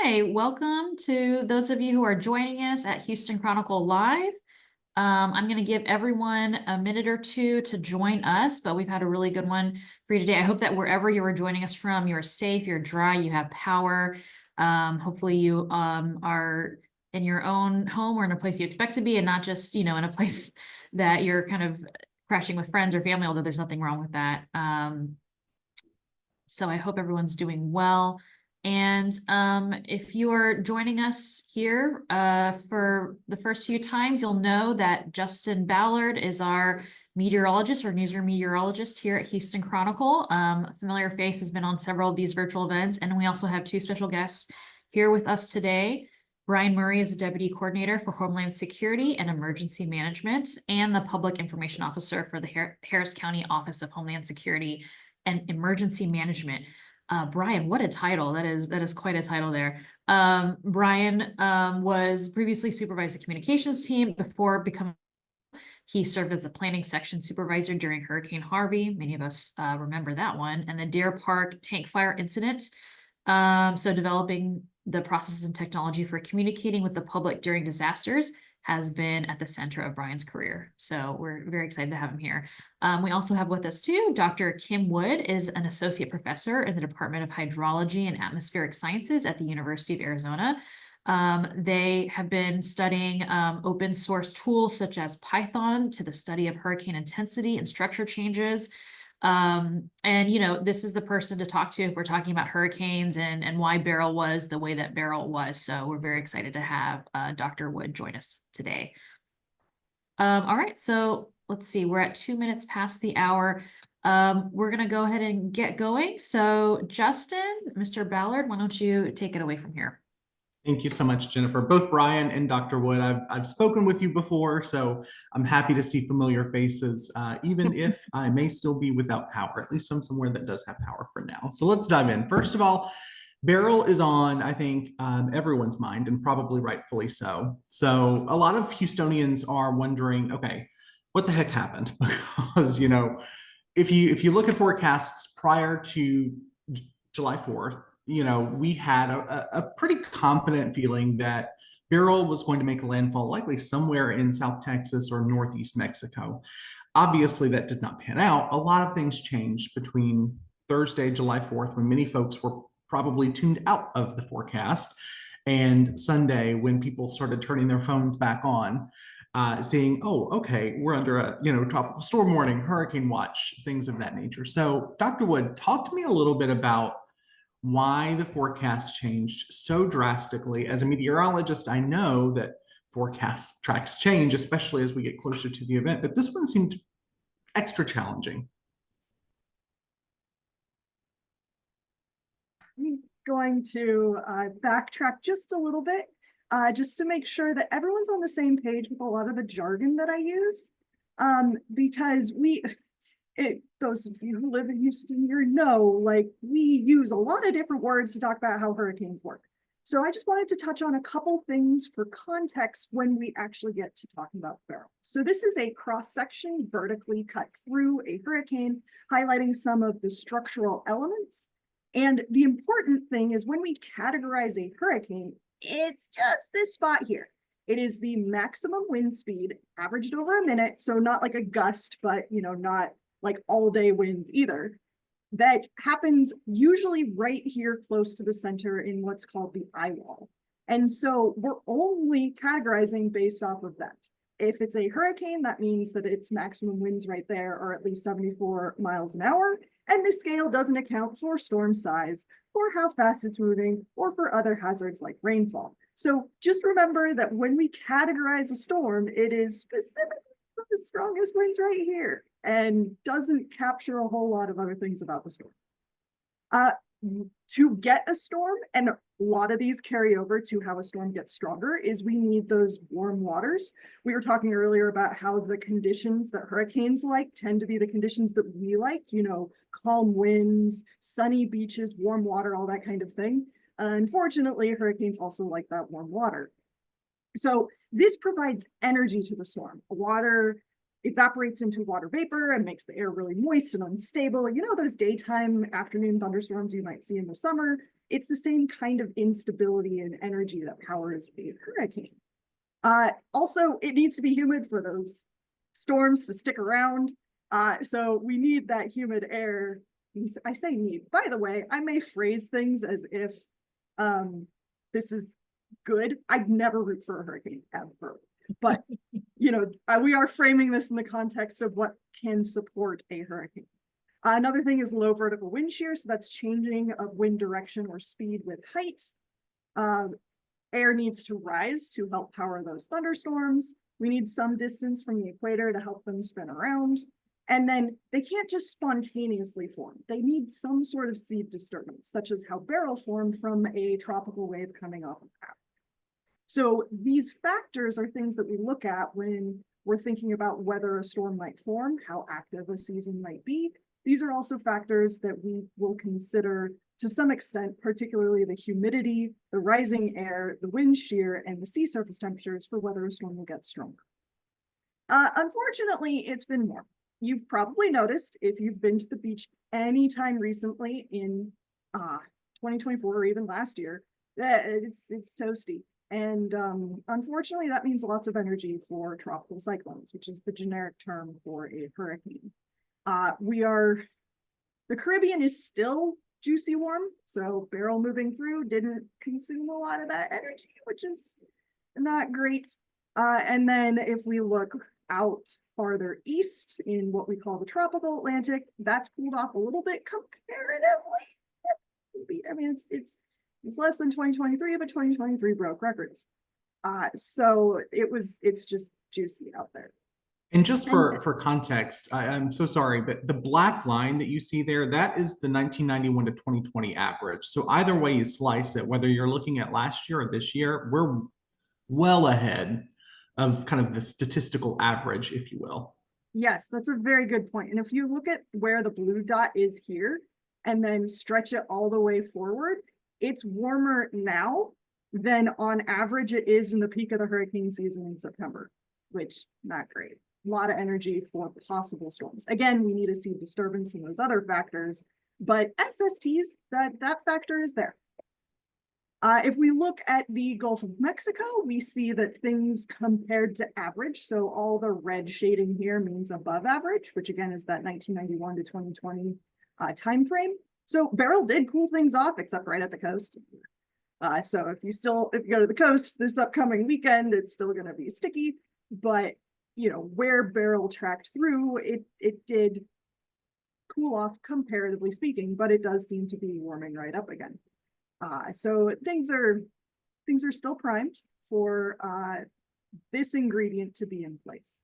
Hi, welcome to those of you who are joining us at Houston Chronicle Live. I'm going to give everyone a minute or two to join us, but we've had a really good one for you today. I hope that wherever you are joining us from, you're safe, you're dry, you have power. Hopefully you are in your own home or in a place you expect to be, and not just, in a place that you're kind of crashing with friends or family, although there's nothing wrong with that. So I hope everyone's doing well. And if you are joining us here for the first few times, you'll know that Justin Ballard is our meteorologist or newsroom meteorologist here at Houston Chronicle. A familiar face, has been on several of these virtual events. And we also have two special guests here with us today. Brian Murray is the Deputy Coordinator for Homeland Security and Emergency Management and the Public Information Officer for the Harris County Office of Homeland Security and Emergency Management. Brian, what a title. That is quite a title there. Brian was previously supervised the communications team before becoming. He served as a planning section supervisor during Hurricane Harvey. Many of us remember that one, and the Deer Park tank fire incident. So developing the processes and technology for communicating with the public during disasters has been at the center of Brian's career. So we're very excited to have him here. We also have with us too, Dr. Kim Wood is an associate professor in the Department of Hydrology and Atmospheric Sciences at the University of Arizona. They have been studying open source tools such as Python to the study of hurricane intensity and structure changes. And this is the person to talk to if we're talking about hurricanes and why Beryl was the way that Beryl was. So we're very excited to have Dr. Wood join us today. All right, so let's see, we're at 2 minutes past the hour. We're gonna go ahead and get going. So Justin, Mr. Ballard, why don't you take it away from here? Thank you so much, Jennifer. Both Brian and Dr. Wood, I've spoken with you before, so I'm happy to see familiar faces, even if I may still be without power. At least I'm somewhere that does have power for now. So let's dive in. First of all, Beryl is on, I think, everyone's mind, and probably rightfully so. So a lot of Houstonians are wondering, okay, what the heck happened? Because if you look at forecasts prior to July 4th, we had a pretty confident feeling that Beryl was going to make a landfall likely somewhere in South Texas or Northeast Mexico. Obviously, that did not pan out. A lot of things changed between Thursday, July 4th, when many folks were probably tuned out of the forecast, and Sunday, when people started turning their phones back on, seeing, oh, okay, we're under a tropical storm warning, hurricane watch, things of that nature. So, Dr. Wood, talk to me a little bit about why the forecast changed so drastically. As a meteorologist, I know that forecast tracks change, especially as we get closer to the event, but this one seemed extra challenging. I'm going to backtrack just a little bit, just to make sure that everyone's on the same page with a lot of the jargon that I use, because those of you who live in Houston, we use a lot of different words to talk about how hurricanes work. So I just wanted to touch on a couple things for context when we actually get to talking about Beryl. So this is a cross-section vertically cut through a hurricane, highlighting some of the structural elements. And the important thing is when we categorize a hurricane, it's just this spot here. It is the maximum wind speed averaged over a minute. So not like a gust, but not like all day winds either. That happens usually right here close to the center in what's called the eye wall. And so we're only categorizing based off of that. If it's a hurricane, that means that its maximum winds right there are at least 74 miles an hour. And this scale doesn't account for storm size, for how fast it's moving, or for other hazards like rainfall. So just remember that when we categorize a storm, it is specifically the strongest winds right here and doesn't capture a whole lot of other things about the storm. To get a storm, and a lot of these carry over to how a storm gets stronger, is we need those warm waters. We were talking earlier about how the conditions that hurricanes like tend to be the conditions that we like, calm winds, sunny beaches, warm water, all that kind of thing. Unfortunately, hurricanes also like that warm water. So this provides energy to the storm. Water evaporates into water vapor and makes the air really moist and unstable. You know, those daytime afternoon thunderstorms you might see in the summer. It's the same kind of instability and energy that powers a hurricane. Also, it needs to be humid for those storms to stick around. So we need that humid air. I say need. By the way, I may phrase things as if this is good. I'd never root for a hurricane ever. But, you know, we are framing this in the context of what can support a hurricane. Another thing is low vertical wind shear. So that's changing of wind direction or speed with height. Air needs to rise to help power those thunderstorms. We need some distance from the equator to help them spin around. And then they can't just spontaneously form. They need some sort of seed disturbance, such as how Beryl formed from a tropical wave coming off of Africa. So these factors are things that we look at when we're thinking about whether a storm might form, how active a season might be. These are also factors that we will consider to some extent, particularly the humidity, the rising air, the wind shear, and the sea surface temperatures for whether a storm will get stronger. Unfortunately, it's been warm. You've probably noticed if you've been to the beach anytime recently in 2024 or even last year, that it's toasty. And unfortunately, that means lots of energy for tropical cyclones, which is the generic term for a hurricane. The Caribbean is still juicy warm, so Beryl moving through didn't consume a lot of that energy, which is not great. And then if we look out farther east in what we call the tropical Atlantic, that's cooled off a little bit comparatively. I mean, it's less than 2023, but 2023 broke records. So it's just juicy out there. And just for context, I'm so sorry, but the black line that you see there, that is the 1991 to 2020 average. So either way you slice it, whether you're looking at last year or this year, we're well ahead of kind of the statistical average, if you will. Yes, that's a very good point. And if you look at where the blue dot is here and then stretch it all the way forward, it's warmer now than on average it is in the peak of the hurricane season in September, which not great. A lot of energy for possible storms. Again, we need a seed disturbance and those other factors, but SSTs, that factor is there. If we look at the Gulf of Mexico, we see that things compared to average, so all the red shading here means above average, which again is that 1991 to 2020 time frame. So Beryl did cool things off, except right at the coast. So if you go to the coast this upcoming weekend, it's still going to be sticky, but you know, where Beryl tracked through, it did cool off comparatively speaking, but it does seem to be warming right up again. So things are still primed for this ingredient to be in place.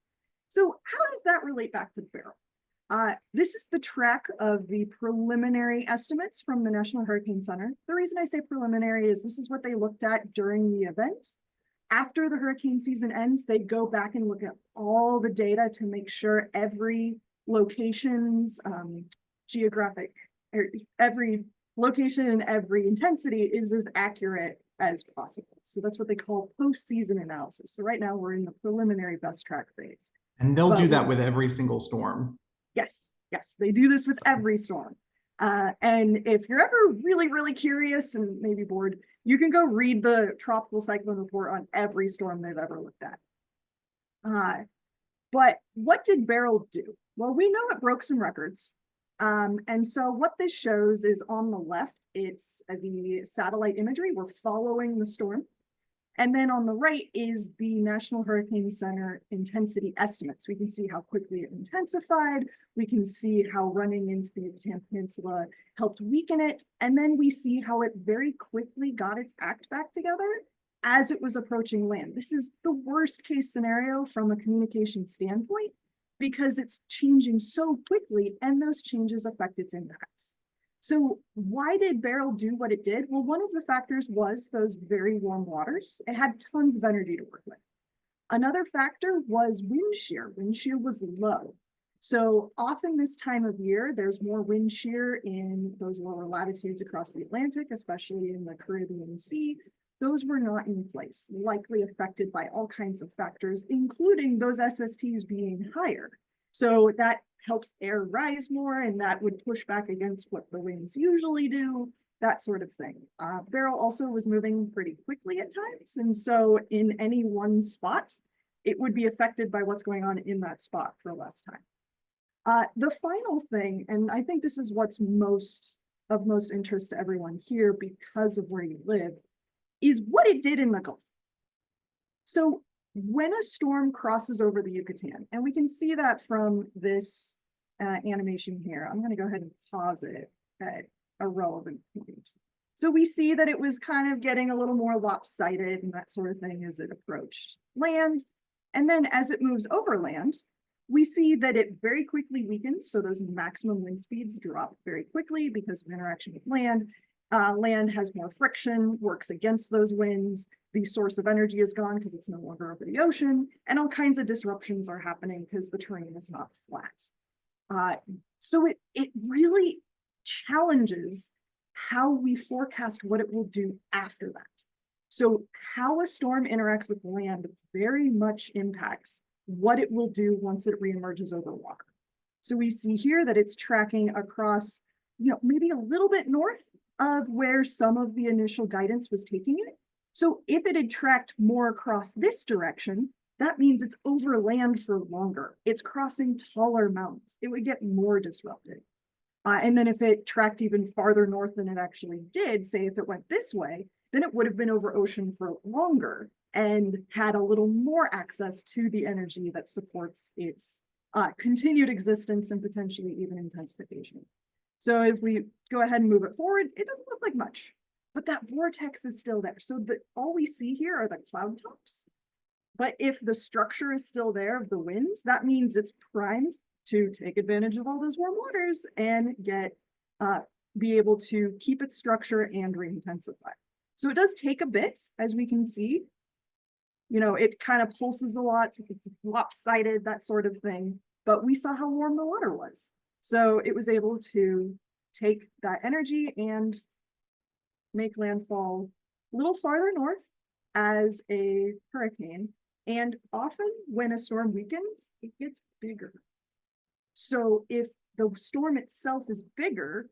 So how does that relate back to Beryl? This is the track of the preliminary estimates from the National Hurricane Center. The reason I say preliminary is this is what they looked at during the event. After the hurricane season ends, they go back and look at all the data to make sure every location's every location and every intensity is as accurate as possible. So that's what they call post-season analysis. So right now we're in the preliminary best track phase. And they'll do that with every single storm. Yes, they do this with every storm. And if you're ever really, really curious and maybe bored, you can go read the tropical cyclone report on every storm they've ever looked at. But what did Beryl do? Well, we know it broke some records. And so what this shows is on the left, it's the satellite imagery. We're following the storm. And then on the right is the National Hurricane Center intensity estimates. We can see how quickly it intensified. We can see how running into the Yucatan Peninsula helped weaken it. And then we see how it very quickly got its act back together as it was approaching land. This is the worst case scenario from a communication standpoint because it's changing so quickly and those changes affect its impacts. So why did Beryl do what it did? Well, one of the factors was those very warm waters. It had tons of energy to work with. Another factor was wind shear. Wind shear was low. So often this time of year, there's more wind shear in those lower latitudes across the Atlantic, especially in the Caribbean Sea, those were not in place, likely affected by all kinds of factors, including those SSTs being higher. So that helps air rise more, and that would push back against what the winds usually do, that sort of thing. Beryl also was moving pretty quickly at times, and so in any one spot, it would be affected by what's going on in that spot for less time. The final thing, and I think this is what's of most interest to everyone here because of where you live, is what it did in the Gulf. So when a storm crosses over the Yucatan, and we can see that from this animation here, I'm going to go ahead and pause it at a relevant point. So we see that it was kind of getting a little more lopsided and that sort of thing as it approached land. And then as it moves overland, we see that it very quickly weakens. So those maximum wind speeds drop very quickly because of interaction with land. Land has more friction, works against those winds. The source of energy is gone because it's no longer over the ocean, and all kinds of disruptions are happening because the terrain is not flat. So it really challenges how we forecast what it will do after that. So how a storm interacts with land very much impacts what it will do once it reemerges over water. So we see here that it's tracking across, maybe a little bit north of where some of the initial guidance was taking it. So if it had tracked more across this direction, that means it's over land for longer. It's crossing taller mountains. It would get more disrupted. And then if it tracked even farther north than it actually did, say if it went this way, then it would have been over ocean for longer and had a little more access to the energy that supports its continued existence and potentially even intensification. So if we go ahead and move it forward, it doesn't look like much, but that vortex is still there. So all we see here are the cloud tops. But if the structure is still there of the winds, that means it's primed to take advantage of all those warm waters and be able to keep its structure and re-intensify. So it does take a bit, as we can see. It kind of pulses a lot, it's lopsided, that sort of thing. But we saw how warm the water was. So it was able to take that energy and make landfall a little farther north as a hurricane. And often when a storm weakens, it gets bigger. So if the storm itself is bigger,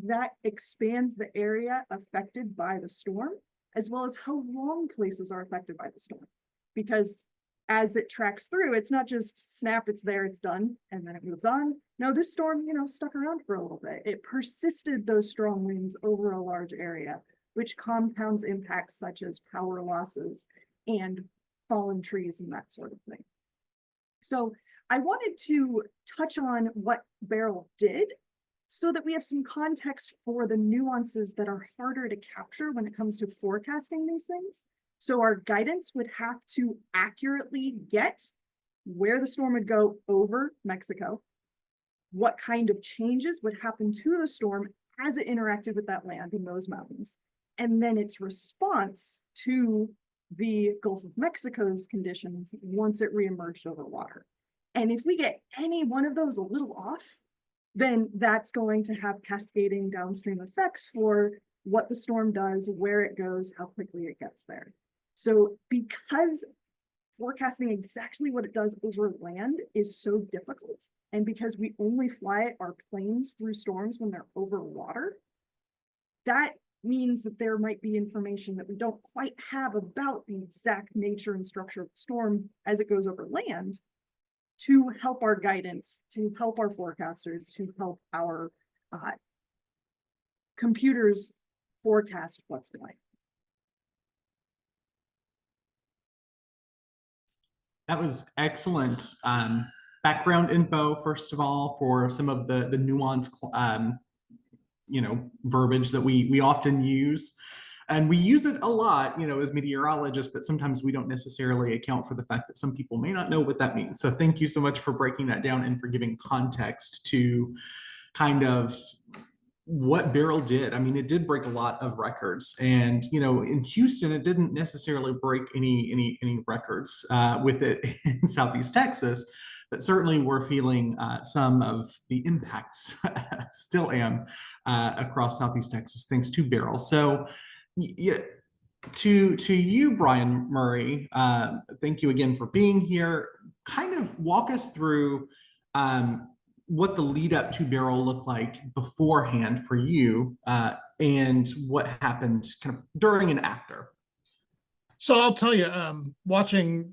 that expands the area affected by the storm, as well as how long places are affected by the storm. Because as it tracks through, it's not just snap, it's there, it's done, and then it moves on. No, this storm, stuck around for a little bit. It persisted those strong winds over a large area, which compounds impacts such as power losses and fallen trees and that sort of thing. So I wanted to touch on what Beryl did so that we have some context for the nuances that are harder to capture when it comes to forecasting these things. So our guidance would have to accurately get where the storm would go over Mexico, what kind of changes would happen to the storm as it interacted with that land in those mountains, and then its response to the Gulf of Mexico's conditions once it reemerged over water. And if we get any one of those a little off, then that's going to have cascading downstream effects for what the storm does, where it goes, how quickly it gets there. So because forecasting exactly what it does over land is so difficult, and because we only fly our planes through storms when they're over water, that means that there might be information that we don't quite have about the exact nature and structure of the storm as it goes over land to help our guidance, to help our forecasters, to help our computers forecast what's going on. That was excellent background info, first of all, for some of the nuanced, verbiage that we often use. And we use it a lot, as meteorologists, but sometimes we don't necessarily account for the fact that some people may not know what that means. So thank you so much for breaking that down and for giving context to kind of what Beryl did. I mean, it did break a lot of records, and in Houston, it didn't necessarily break any records with it in Southeast Texas, but certainly we're feeling some of the impacts, still am, across Southeast Texas, thanks to Beryl. So yeah, To you, Brian Murray, thank you again for being here. Kind of walk us through what the lead up to Beryl looked like beforehand for you, and what happened kind of during and after. So I'll tell you, watching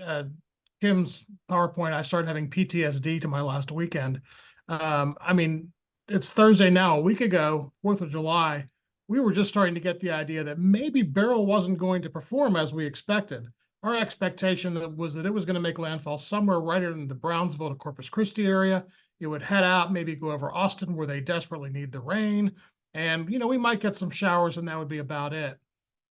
Kim's PowerPoint, I started having PTSD to my last weekend. I mean, it's Thursday now. A week ago, 4th of July, we were just starting to get the idea that maybe Beryl wasn't going to perform as we expected. Our expectation was that it was going to make landfall somewhere right in the Brownsville to Corpus Christi area. It would head out, maybe go over Austin where they desperately need the rain. And, we might get some showers and that would be about it.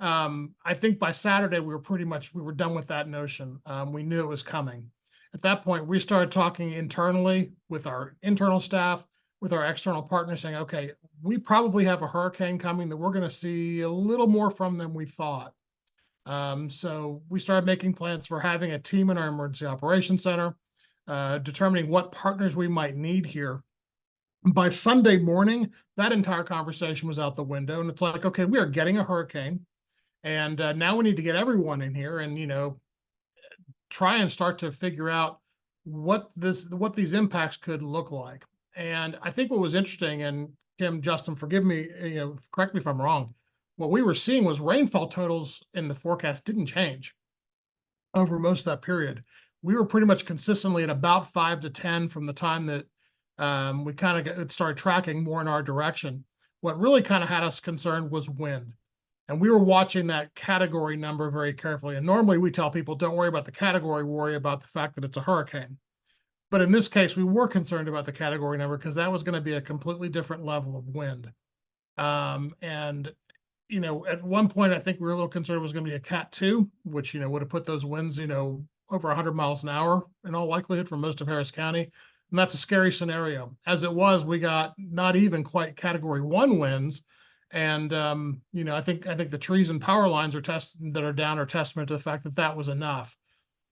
I think by Saturday, we were done with that notion. We knew it was coming. At that point, we started talking internally with our internal staff, with our external partners saying, okay, we probably have a hurricane coming that we're going to see a little more from than we thought. So we started making plans for having a team in our emergency operations center, determining what partners we might need here. By Sunday morning, that entire conversation was out the window. And it's like, okay, we are getting a hurricane. And now we need to get everyone in here and, try and start to figure out what these impacts could look like. And I think what was interesting, and Kim, Justin, forgive me, correct me if I'm wrong, what we were seeing was rainfall totals in the forecast didn't change over most of that period. We were pretty much consistently at about 5 to 10 from the time that we kind of started tracking more in our direction. What really kind of had us concerned was wind. And we were watching that category number very carefully. And normally we tell people, don't worry about the category, worry about the fact that it's a hurricane. But in this case, we were concerned about the category number because that was going to be a completely different level of wind. And, at one point, I think we were a little concerned it was going to be a Cat 2, which, would have put those winds, over 100 miles an hour in all likelihood for most of Harris County. And that's a scary scenario. As it was, we got not even quite Category 1 winds. And I think the trees and power lines that are down are testament to the fact that that was enough.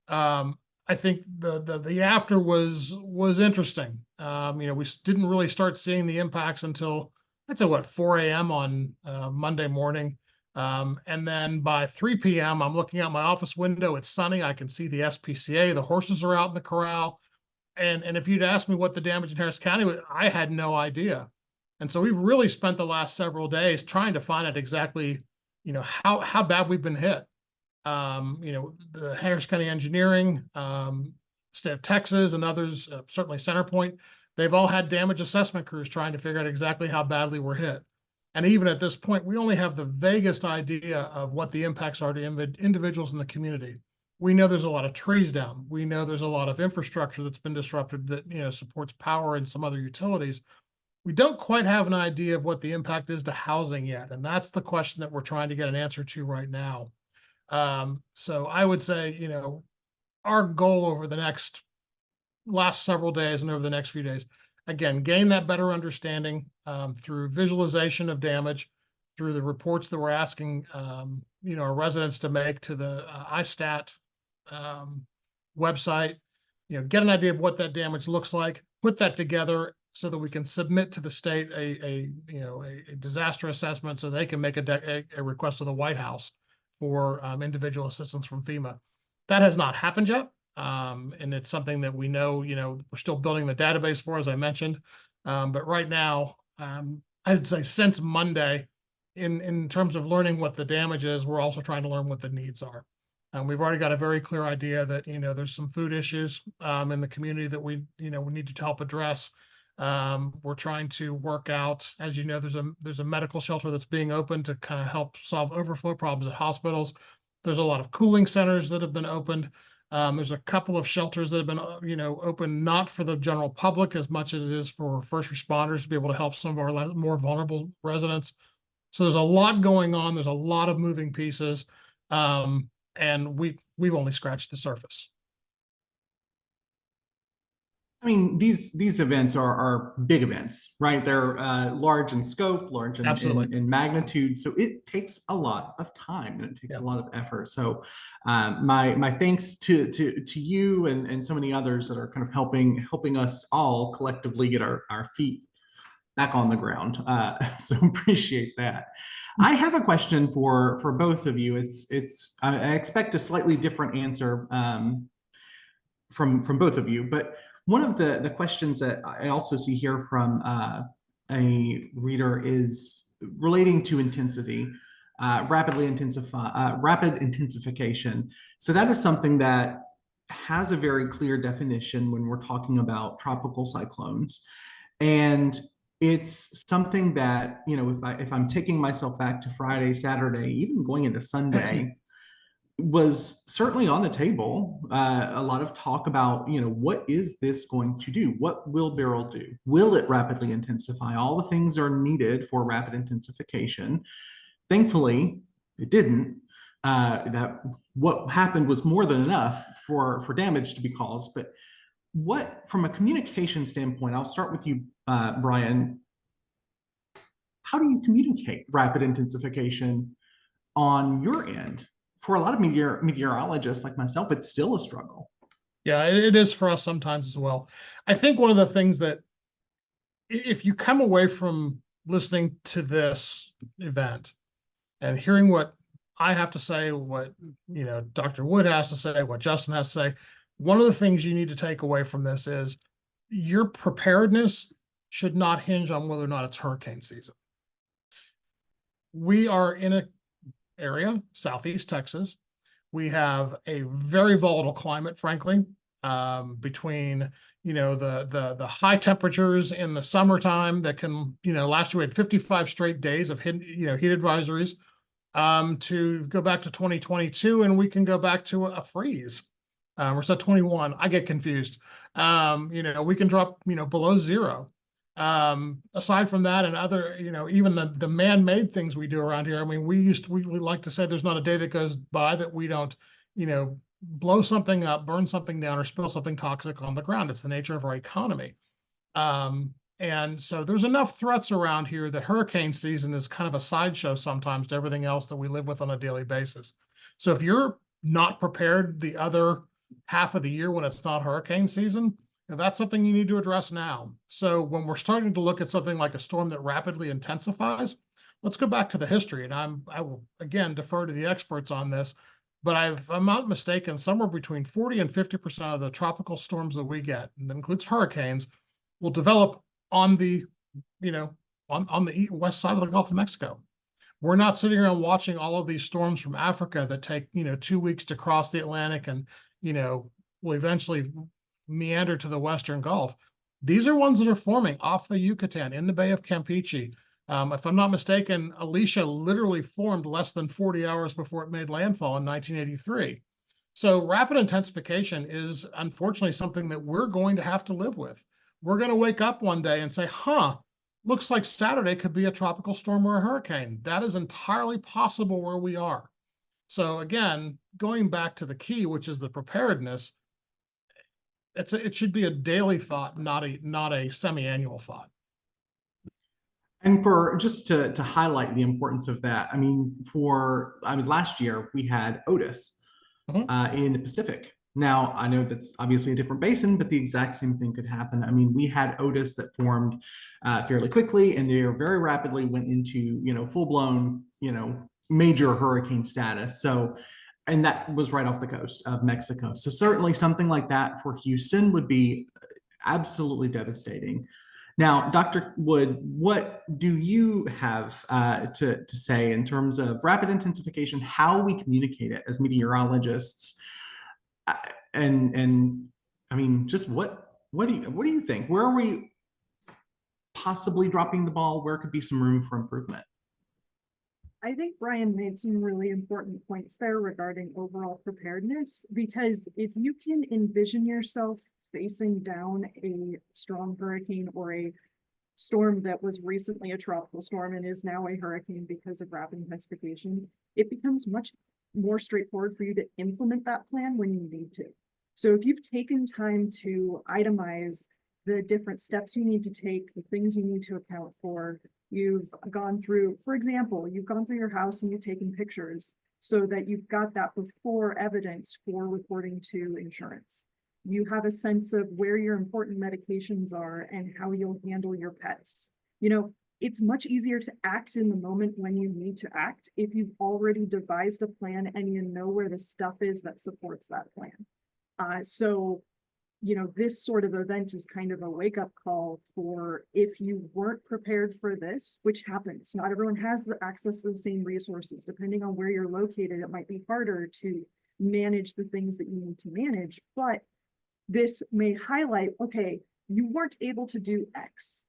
I think the after was interesting. We didn't really start seeing the impacts until I'd say 4 a.m. on Monday morning, and then by 3 p.m. I'm looking out my office window. It's sunny. I can see the SPCA. The horses are out in the corral. And if you'd asked me what the damage in Harris County was, I had no idea. And so we've really spent the last several days trying to find out exactly, how bad we've been hit. The Harris County Engineering, State of Texas, and others, certainly Centerpoint, they've all had damage assessment crews trying to figure out exactly how badly we're hit. And even at this point, we only have the vaguest idea of what the impacts are to individuals in the community. We know there's a lot of trees down. We know there's a lot of infrastructure that's been disrupted that, supports power and some other utilities. We don't quite have an idea of what the impact is to housing yet. And that's the question that we're trying to get an answer to right now. So I would say, our goal over the last several days and over the next few days, again, gain that better understanding through visualization of damage, through the reports that we're asking, our residents to make to the ISTAT website, get an idea of what that damage looks like, put that together so that we can submit to the state a disaster assessment so they can make a request to the White House for individual assistance from FEMA. That has not happened yet. And it's something that we know, we're still building the database for, as I mentioned. But right now, I'd say since Monday, in terms of learning what the damage is, we're also trying to learn what the needs are. And we've already got a very clear idea that, there's some food issues in the community that we need to help address. We're trying to work out, as you know, there's a medical shelter that's being opened to kind of help solve overflow problems at hospitals. There's a lot of cooling centers that have been opened. There's a couple of shelters that have been, open not for the general public as much as it is for first responders to be able to help some of our more vulnerable residents. So there's a lot going on. There's a lot of moving pieces, and we've only scratched the surface. I mean, these events are big events, right? They're large in scope, large in magnitude. So it takes a lot of time and it takes a lot of effort. So my thanks to you and so many others that are kind of helping us all collectively get our feet back on the ground. So appreciate that. I have a question for both of you. I expect a slightly different answer from both of you, but one of the questions that I also see here from a reader is relating to intensity, rapid intensification. So that is something that has a very clear definition when we're talking about tropical cyclones. And it's something that, you know, if I'm taking myself back to Friday, Saturday, even going into Sunday, was certainly on the table. A lot of talk about, you know, what is this going to do? What will Beryl do? Will it rapidly intensify? All the things are needed for rapid intensification. Thankfully, it didn't. That what happened was more than enough for damage to be caused. But what, from a communication standpoint, I'll start with you, Brian. How do you communicate rapid intensification on your end? For a lot of meteorologists like myself, it's still a struggle. Yeah, it is for us sometimes as well. I think one of the things that, if you come away from listening to this event and hearing what I have to say, what, you know, Dr. Wood has to say, what Justin has to say, one of the things you need to take away from this is your preparedness should not hinge on whether or not it's hurricane season. We are in an area, Southeast Texas. We have a very volatile climate, frankly, between, you know, the high temperatures in the summertime that can, you know, last year we had 55 straight days of heat advisories, to go back to 2022, and we can go back to a freeze. We're at 21. I get confused. You know, we can drop, you know, below zero. Aside from that and other, you know, even the man-made things we do around here. I mean, we like to say there's not a day that goes by that we don't, you know, blow something up, burn something down, or spill something toxic on the ground. It's the nature of our economy. And so there's enough threats around here that hurricane season is kind of a sideshow sometimes to everything else that we live with on a daily basis. So if you're not prepared the other half of the year when it's not hurricane season, that's something you need to address now. So when we're starting to look at something like a storm that rapidly intensifies, let's go back to the history. And I will again defer to the experts on this, but if I'm not mistaken, somewhere between 40 and 50% of the tropical storms that we get, and that includes hurricanes, will develop on the, you know, on the west side of the Gulf of Mexico. We're not sitting around watching all of these storms from Africa that take, you know, 2 weeks to cross the Atlantic and, you know, will eventually meander to the Western Gulf. These are ones that are forming off the Yucatan in the Bay of Campeche. If I'm not mistaken, Alicia literally formed less than 40 hours before it made landfall in 1983. So rapid intensification is unfortunately something that we're going to have to live with. We're going to wake up one day and say, huh, looks like Saturday could be a tropical storm or a hurricane. That is entirely possible where we are. So again, going back to the key, which is the preparedness, it should be a daily thought, not a semi-annual thought. And for just to highlight the importance of that, I mean, last year we had Otis in the Pacific. Now, I know that's obviously a different basin, but the exact same thing could happen. I mean, we had Otis that formed fairly quickly, and they very rapidly went into, you know, full-blown, you know, major hurricane status. So, and that was right off the coast of Mexico. So certainly something like that for Houston would be absolutely devastating. Now, Dr. Wood, what do you have to say in terms of rapid intensification, how we communicate it as meteorologists? And I mean, just what do you think? Where are we possibly dropping the ball? Where could be some room for improvement? I think Brian made some really important points there regarding overall preparedness, because if you can envision yourself facing down a strong hurricane or a storm that was recently a tropical storm and is now a hurricane because of rapid intensification, it becomes much more straightforward for you to implement that plan when you need to. So if you've taken time to itemize the different steps you need to take, the things you need to account for, you've gone through, for example, you've gone through your house and you've taken pictures so that you've got that before evidence for reporting to insurance. You have a sense of where your important medications are and how you'll handle your pets. You know, it's much easier to act in the moment when you need to act if you've already devised a plan and you know where the stuff is that supports that plan. So, you know, this sort of event is kind of a wake-up call for if you weren't prepared for this, which happens. Not everyone has the access to the same resources. Depending on where you're located, it might be harder to manage the things that you need to manage, but this may highlight, okay, you weren't able to do X.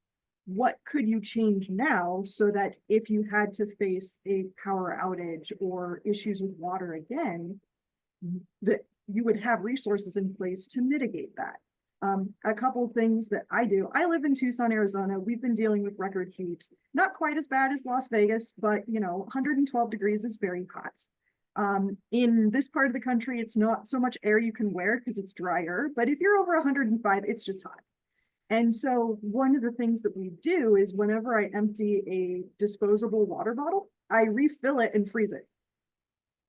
What could you change now so that if you had to face a power outage or issues with water again, that you would have resources in place to mitigate that. A couple of things that I do. I live in Tucson, Arizona. We've been dealing with record heat, not quite as bad as Las Vegas, but you know, 112 degrees is very hot. In this part of the country, it's not so much air you can wear because it's drier, but if you're over 105, it's just hot. And so one of the things that we do is whenever I empty a disposable water bottle, I refill it and freeze it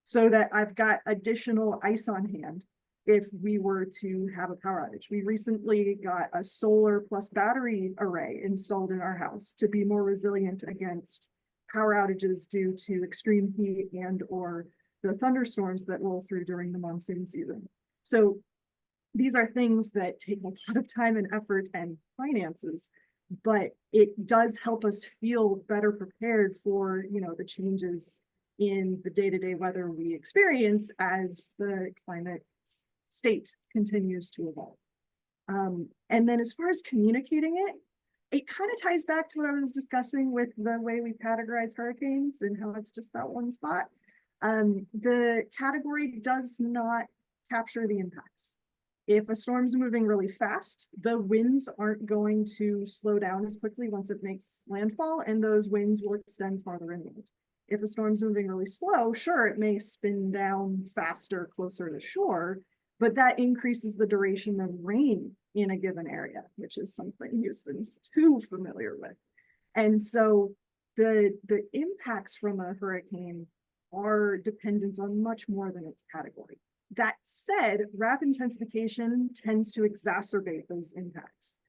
so that I've got additional ice on hand if we were to have a power outage. We recently got a solar plus battery array installed in our house to be more resilient against power outages due to extreme heat and or the thunderstorms that roll through during the monsoon season. So these are things that take a lot of time and effort and finances, but it does help us feel better prepared for, you know, the changes in the day-to-day weather we experience as the climate state continues to evolve. And then as far as communicating it, it kind of ties back to what I was discussing with the way we categorize hurricanes and how it's just that one spot. The category does not capture the impacts. If a storm's moving really fast, the winds aren't going to slow down as quickly once it makes landfall, and those winds will extend farther inland. If a storm's moving really slow, sure, it may spin down faster, closer to shore, but that increases the duration of rain in a given area, which is something Houston's too familiar with. And so the impacts from a hurricane are dependent on much more than its category. That said, RAP intensification tends to exacerbate those impacts.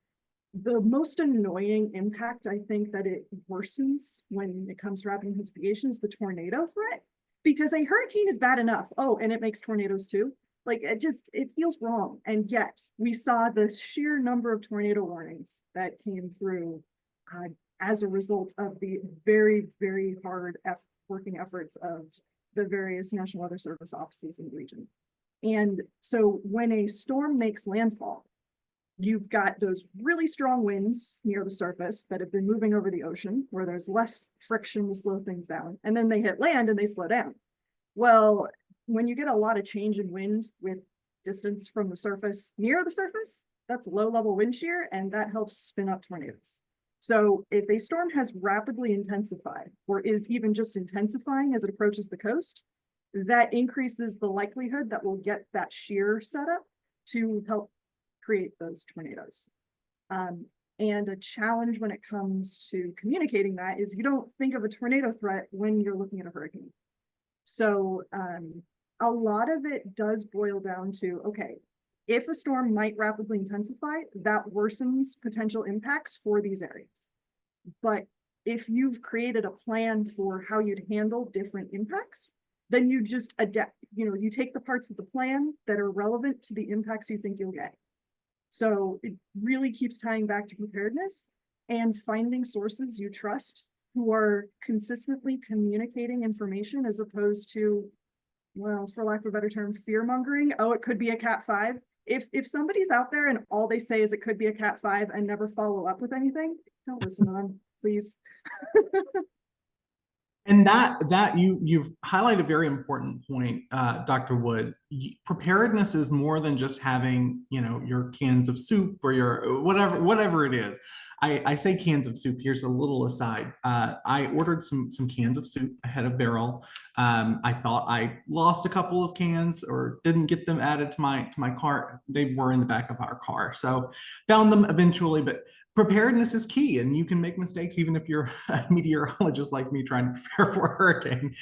The most annoying impact, I think, that it worsens when it comes to RAP intensification is the tornado threat, because a hurricane is bad enough. Oh, and it makes tornadoes too. Like it feels wrong. And yet we saw the sheer number of tornado warnings that came through as a result of the very, very hard working efforts of the various National Weather Service offices in the region. And so when a storm makes landfall, you've got those really strong winds near the surface that have been moving over the ocean where there's less friction to slow things down. And then they hit land and they slow down. Well, when you get a lot of change in wind with distance from the surface near the surface, that's low level wind shear, and that helps spin up tornadoes. So if a storm has rapidly intensified or is even just intensifying as it approaches the coast, that increases the likelihood that we'll get that shear set up to help create those tornadoes. And a challenge when it comes to communicating that is you don't think of a tornado threat when you're looking at a hurricane. So a lot of it does boil down to, okay, if a storm might rapidly intensify, that worsens potential impacts for these areas. But if you've created a plan for how you'd handle different impacts, then you just adapt, you take the parts of the plan that are relevant to the impacts you think you'll get. So it really keeps tying back to preparedness and finding sources you trust who are consistently communicating information as opposed to, well, for lack of a better term, fear mongering. Oh, it could be a Cat 5. If somebody's out there and all they say is it could be a Cat 5 and never follow up with anything, don't listen to them, please. And that you've highlighted a very important point, Dr. Wood. Preparedness is more than just having, your cans of soup or your whatever it is. I say cans of soup. Here's a little aside. I ordered some cans of soup ahead of Beryl. I thought I lost a couple of cans or didn't get them added to my cart. They were in the back of our car, so found them eventually. But Preparedness is key, and you can make mistakes even if you're a meteorologist like me trying to prepare for a hurricane.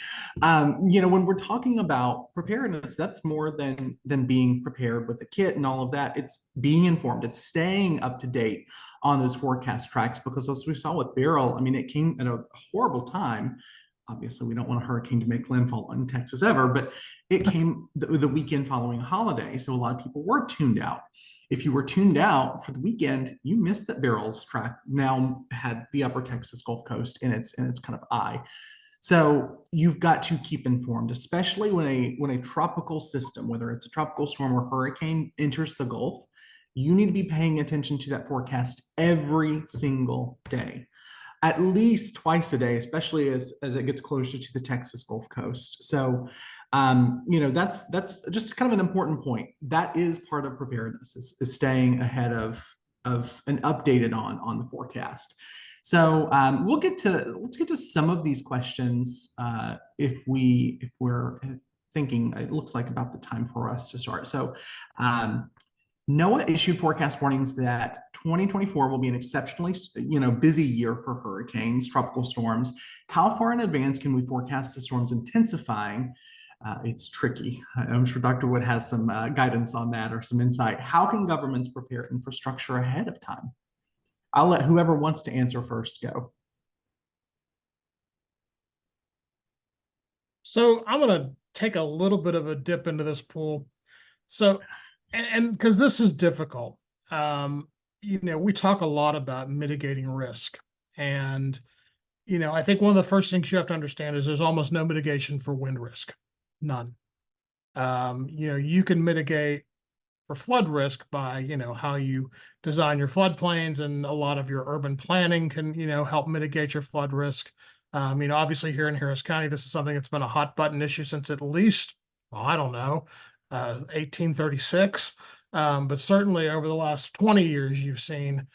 When we're talking about preparedness, that's more than being prepared with a kit and all of that. It's being informed. It's staying up to date on those forecast tracks, because as we saw with Beryl, I mean, it came at a horrible time. Obviously, we don't want a hurricane to make landfall in Texas ever, but it came the weekend following a holiday, so a lot of people were tuned out. If you were tuned out for the weekend, you missed that Beryl's track now had the upper Texas Gulf Coast in its kind of eye. So you've got to keep informed, especially when a tropical system, whether it's a tropical storm or hurricane, enters the Gulf. You need to be paying attention to that forecast every single day, at least twice a day, especially as it gets closer to the Texas Gulf Coast. So that's just kind of an important point. That is part of preparedness, is staying ahead of and updated on the forecast. So let's get to some of these questions if we're thinking. It looks like about the time for us to start. So NOAA issued forecast warnings that 2024 will be an exceptionally busy year for hurricanes, tropical storms. How far in advance can we forecast the storms intensifying? It's tricky. I'm sure Dr. Wood has some guidance on that or some insight. How can governments prepare infrastructure ahead of time? I'll let whoever wants to answer first go. So I'm going to take a little bit of a dip into this pool. So, and because this is difficult, we talk a lot about mitigating risk. And, I think one of the first things you have to understand is there's almost no mitigation for wind risk. None. You can mitigate for flood risk by, how you design your floodplains, and a lot of your urban planning can, help mitigate your flood risk. Obviously here in Harris County, this is something that's been a hot button issue since at least, well, I don't know, 1836. But certainly over the last 20 years, you've seen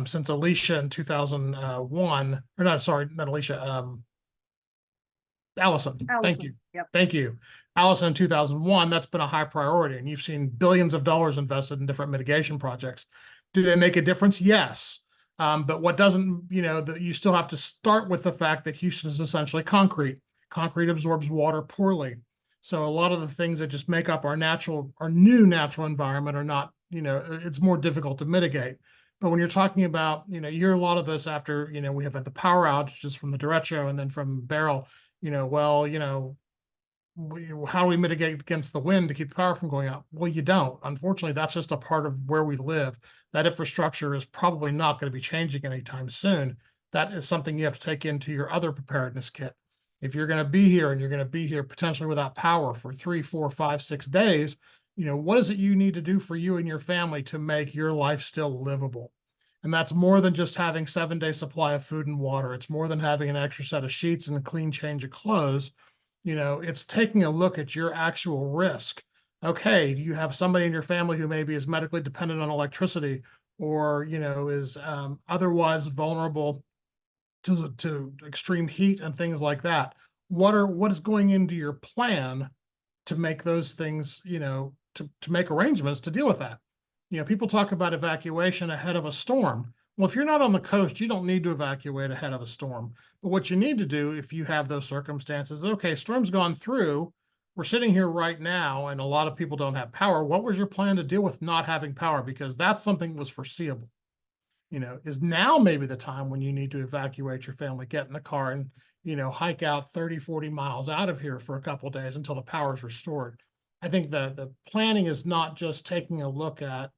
since Alicia in 2001, or not, sorry, not Alicia, Allison. Thank you. Yep. Thank you. Allison in 2001, that's been a high priority, and you've seen billions of dollars invested in different mitigation projects. Do they make a difference? Yes. But what doesn't, you still have to start with the fact that Houston is essentially concrete. Concrete absorbs water poorly. So a lot of the things that just make up our new natural environment are not, it's more difficult to mitigate. But when you're talking about, you hear a lot of this after, we have had the power outages from the derecho and then from Beryl, how do we mitigate against the wind to keep the power from going out? Well, you don't. Unfortunately, that's just a part of where we live. That infrastructure is probably not going to be changing anytime soon. That is something you have to take into your other preparedness kit. If you're going to be here and you're going to be here potentially without power for 3, 4, 5, 6 days, what is it you need to do for you and your family to make your life still livable? And that's more than just having 7-day supply of food and water. It's more than having an extra set of sheets and a clean change of clothes. It's taking a look at your actual risk. Okay, do you have somebody in your family who maybe is medically dependent on electricity, or is otherwise vulnerable to extreme heat and things like that? What is going into your plan to make those things, to make arrangements to deal with that? People talk about evacuation ahead of a storm. Well, if you're not on the coast, you don't need to evacuate ahead of a storm. But what you need to do if you have those circumstances, okay, storm's gone through, we're sitting here right now, and a lot of people don't have power. What was your plan to deal with not having power? Because that's something that was foreseeable. Is now maybe the time when you need to evacuate your family, get in the car and, hike out 30, 40 miles out of here for a couple of days until the power is restored. I think the planning is not just taking a look at,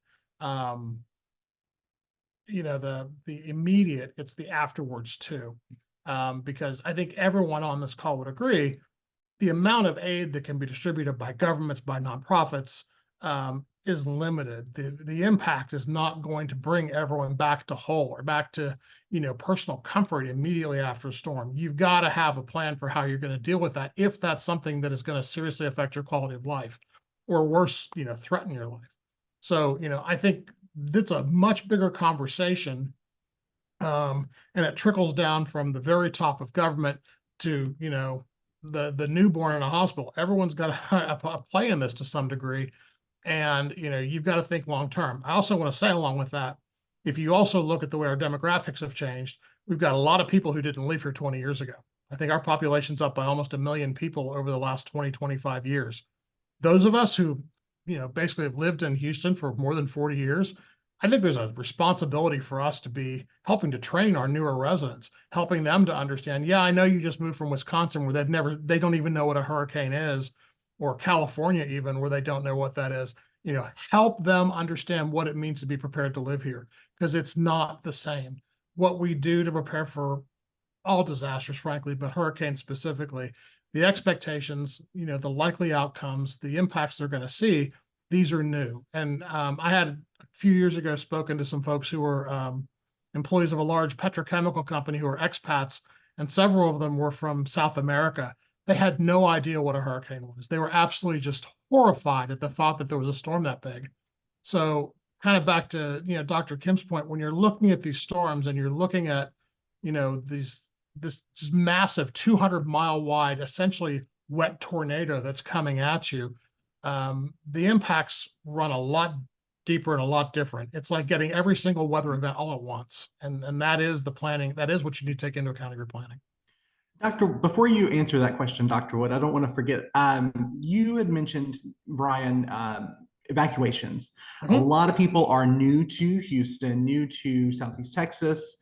the immediate, it's the afterwards too. Because I think everyone on this call would agree, the amount of aid that can be distributed by governments, by nonprofits, is limited. The impact is not going to bring everyone back to whole or back to, personal comfort immediately after a storm. You've got to have a plan for how you're going to deal with that, if that's something that is going to seriously affect your quality of life, or worse, threaten your life. So, I think that's a much bigger conversation. And it trickles down from the very top of government to, the newborn in a hospital. Everyone's got a play in this to some degree. And, you've got to think long term. I also want to say along with that, If you also look at the way our demographics have changed, we've got a lot of people who didn't live here 20 years ago. I think our population's up by almost 1 million people over the last 20, 25 years. Those of us who, basically have lived in Houston for more than 40 years, I think there's a responsibility for us to be helping to train our newer residents, helping them to understand, yeah, I know you just moved from Wisconsin where they don't even know what a hurricane is, or California even, where they don't know what that is. Help them understand what it means to be prepared to live here, because it's not the same. What we do to prepare for all disasters, frankly, but hurricanes specifically, the expectations, the likely outcomes, the impacts they're going to see, these are new. And I had a few years ago spoken to some folks who were employees of a large petrochemical company who are expats, and several of them were from South America. They had no idea what a hurricane was. They were absolutely just horrified at the thought that there was a storm that big. So kind of back to, Dr. Kim's point, when you're looking at these storms and you're looking at, this massive 200-mile wide, essentially wet tornado that's coming at you, the impacts run a lot deeper and a lot different. It's like getting every single weather event all at once. And that is the planning. That is what you need to take into account in your planning. Doctor, before you answer that question, Dr. Wood, I don't want to forget, you had mentioned, Brian, evacuations. A lot of people are new to Houston, new to Southeast Texas.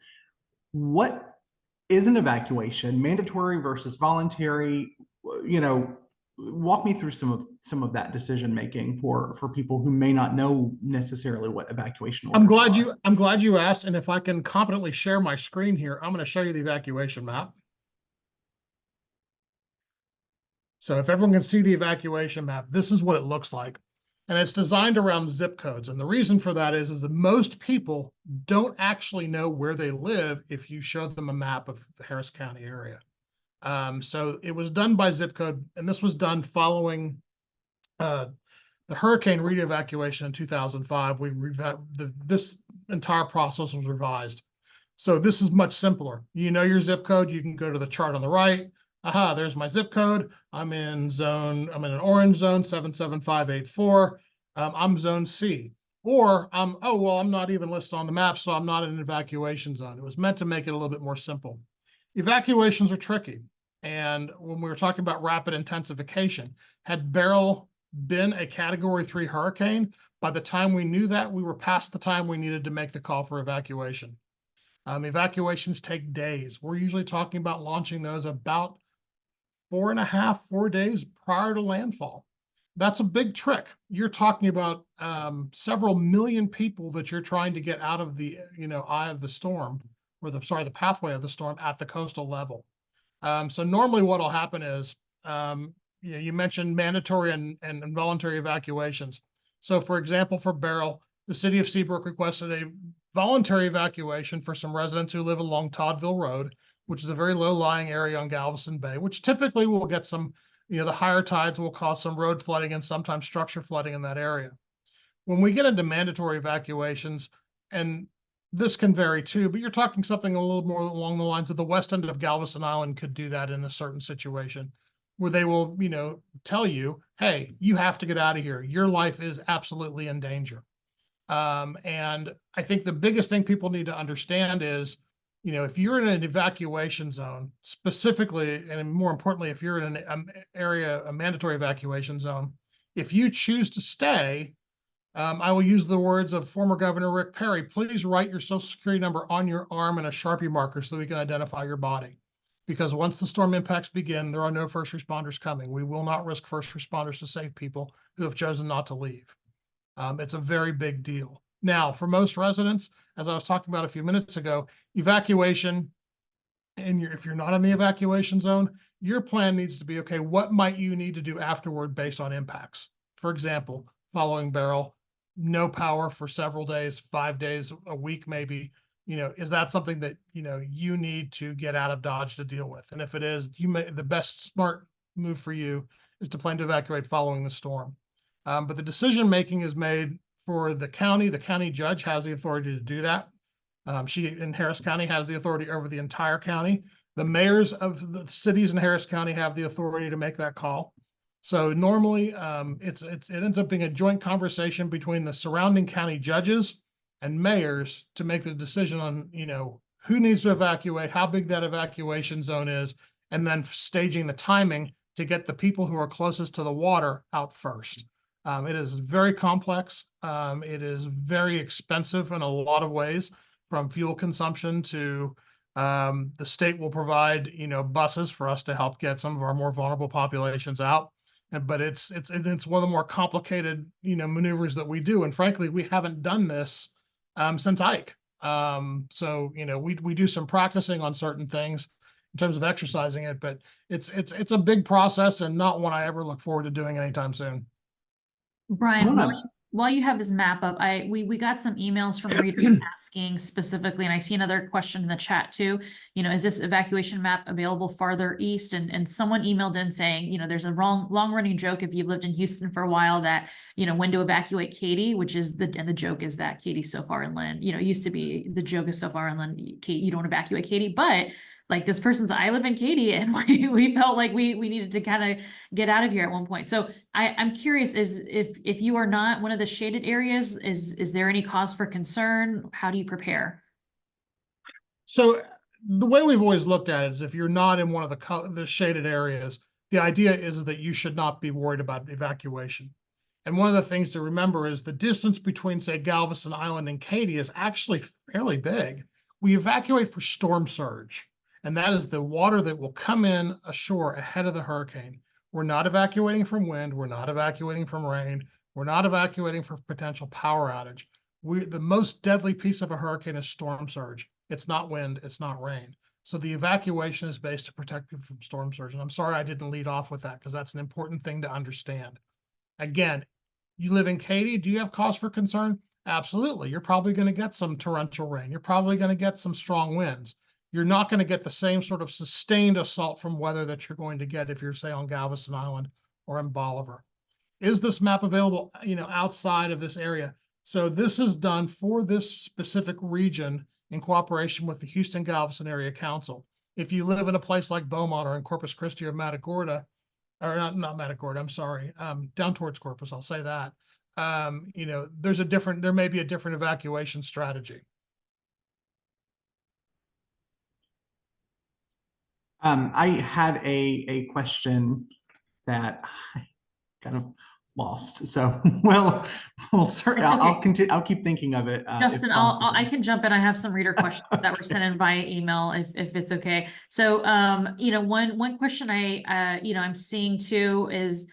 What is an evacuation, mandatory versus voluntary? Walk me through some of that decision making for people who may not know necessarily what evacuation orders are. I'm glad you asked, and if I can competently share my screen here, I'm going to show you the evacuation map. So if everyone can see the evacuation map, this is what it looks like. And it's designed around zip codes. And the reason for that is that most people don't actually know where they live if you show them a map of the Harris County area. So it was done by zip code, and this was done following the Hurricane Rita evacuation in 2005. This entire process was revised. So this is much simpler. You know your zip code, you can go to the chart on the right. Aha, there's my zip code. I'm in an orange zone, 77584. I'm zone C. Or I'm not even listed on the map, so I'm not in an evacuation zone. It was meant to make it a little bit more simple. Evacuations are tricky. And when we were talking about rapid intensification, had Beryl been a Category 3 hurricane, by the time we knew that, we were past the time we needed to make the call for evacuation. Evacuations take days. We're usually talking about launching those about 4 days prior to landfall. That's a big trick. You're talking about several million people that you're trying to get out of the eye of the storm, or the pathway of the storm at the coastal level. So normally what will happen is, you mentioned mandatory and voluntary evacuations. So for example, for Beryl, the city of Seabrook requested a voluntary evacuation for some residents who live along Toddville Road, which is a very low-lying area on Galveston Bay, which typically will get some, the higher tides will cause some road flooding and sometimes structure flooding in that area. When we get into mandatory evacuations, and this can vary too, but you're talking something a little more along the lines of the west end of Galveston Island could do that in a certain situation, where they will, tell you, hey, you have to get out of here. Your life is absolutely in danger. And I think the biggest thing people need to understand is, if you're in an evacuation zone, specifically, and more importantly, if you're in a mandatory evacuation zone, if you choose to stay, I will use the words of former Governor Rick Perry, please write your Social Security number on your arm in a Sharpie marker so we can identify your body. Because once the storm impacts begin, there are no first responders coming. We will not risk first responders to save people who have chosen not to leave. It's a very big deal. Now, for most residents, as I was talking about a few minutes ago, evacuation, and if you're not in the evacuation zone, your plan needs to be, okay, what might you need to do afterward based on impacts? For example, following Beryl, no power for several days, 5 days, a week maybe. Is that something that, you need to get out of Dodge to deal with? And if it is, the best smart move for you is to plan to evacuate following the storm. But the decision-making is made for the county. The county judge has the authority to do that. She in Harris County has the authority over the entire county. The mayors of the cities in Harris County have the authority to make that call. So normally it ends up being a joint conversation between the surrounding county judges and mayors to make the decision on, who needs to evacuate, how big that evacuation zone is, and then staging the timing to get the people who are closest to the water out first. It is very complex. It is very expensive in a lot of ways, from fuel consumption to the state will provide, buses for us to help get some of our more vulnerable populations out. But it's one of the more complicated, maneuvers that we do. And frankly, we haven't done this since Ike. So, we do some practicing on certain things in terms of exercising it, but it's a big process and not one I ever look forward to doing anytime soon. Brian, while you have this map up, we got some emails from readers asking specifically, and I see another question in the chat too. Is this evacuation map available farther east? And someone emailed in saying, there's a long running joke if you've lived in Houston for a while that, when to evacuate Katy, which is and the joke is that Katy's so far inland. It used to be the joke is so far inland, you don't evacuate Katy, but like this person's, I live in Katy, and we felt like we needed to kind of get out of here at one point. So I'm curious, is if you are not one of the shaded areas, is there any cause for concern? How do you prepare? So the way we've always looked at it is if you're not in one of the shaded areas, the idea is that you should not be worried about evacuation. And one of the things to remember is the distance between, say, Galveston Island and Katy is actually fairly big. We evacuate for storm surge. And that is the water that will come in ashore ahead of the hurricane. We're not evacuating from wind. We're not evacuating from rain. We're not evacuating for potential power outage. The most deadly piece of a hurricane is storm surge. It's not wind. It's not rain. So the evacuation is based to protect people from storm surge. And I'm sorry I didn't lead off with that because that's an important thing to understand. Again, you live in Katy. Do you have cause for concern? Absolutely. You're probably going to get some torrential rain. You're probably going to get some strong winds. You're not going to get the same sort of sustained assault from weather that you're going to get if you're, say, on Galveston Island or in Bolivar. Is this map available, outside of this area? So this is done for this specific region in cooperation with the Houston Galveston Area Council. If you live in a place like Beaumont or in Corpus Christi or Matagorda, or not Matagorda, I'm sorry, down towards Corpus, I'll say that, there may be a different evacuation strategy. I had a question that I kind of lost. So, sorry, I'll continue. I'll keep thinking of it. Justin, I can jump in. I have some reader questions that were sent in via email, if it's okay. So, one question I'm seeing too is,